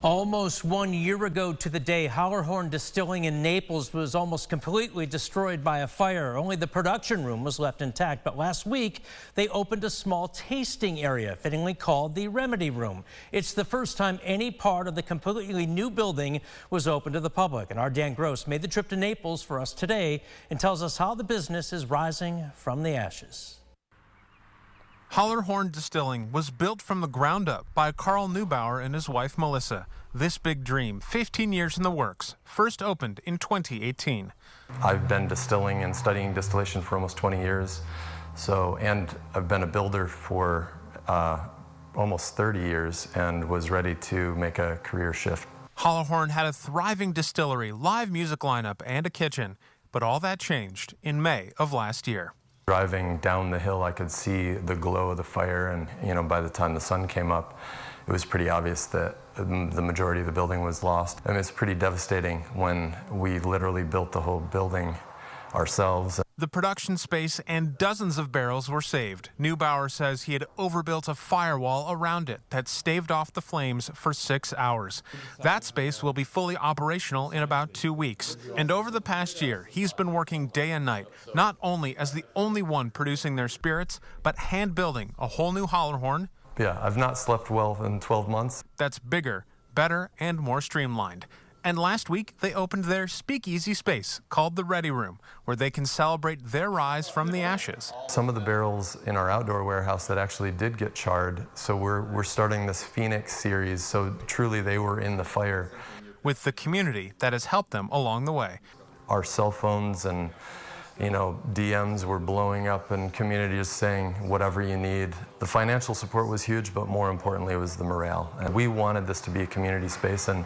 Almost 1 year ago to the day, Hollerhorn Distilling in Naples was almost completely destroyed by a fire. Only the production room was left intact. But last week, they opened a small tasting area, fittingly called the Remedy Room. It's the first time any part of the completely new building was open to the public. And our Dan Gross made the trip to Naples for us today and tells us how the business is rising from the ashes. Hollerhorn Distilling was built from the ground up by Carl Neubauer and his wife Melissa. This big dream, 15 years in the works, first opened in 2018. I've been distilling and studying distillation for almost 20 years. And I've been a builder for almost 30 years and was ready to make a career shift. Hollerhorn had a thriving distillery, live music lineup, and a kitchen. But all that changed in May of last year. Driving down the hill, I could see the glow of the fire, and by the time the sun came up, it was pretty obvious that the majority of the building was lost. I mean, it's pretty devastating when we literally built the whole building ourselves. The production space and dozens of barrels were saved. Neubauer says he had overbuilt a firewall around it that staved off the flames for 6 hours. That space will be fully operational in about 2 weeks. And over the past year, he's been working day and night, not only as the only one producing their spirits, but hand building a whole new Hollerhorn. Yeah, I've not slept well in 12 months. That's bigger, better, and more streamlined. And last week, they opened their speakeasy space called the Ready Room, where they can celebrate their rise from the ashes. Some of the barrels in our outdoor warehouse that actually did get charred, so we're starting this Phoenix series, so truly they were in the fire. With the community that has helped them along the way. Our cell phones and DMs were blowing up, and community is saying whatever you need. The financial support was huge, but more importantly, it was the morale. And we wanted this to be a community space, and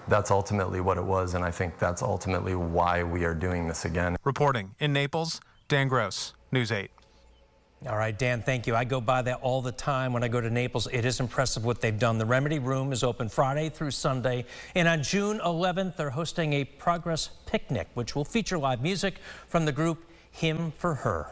that's ultimately what it was, and I think that's ultimately why we are doing this again. Reporting in Naples, Dan Gross, News 8. All right, Dan, thank you. I go by that all the time when I go to Naples. It is impressive what they've done. The Remedy Room is open Friday through Sunday, and on June 11th, they're hosting a progress picnic, which will feature live music from the group Him for Her.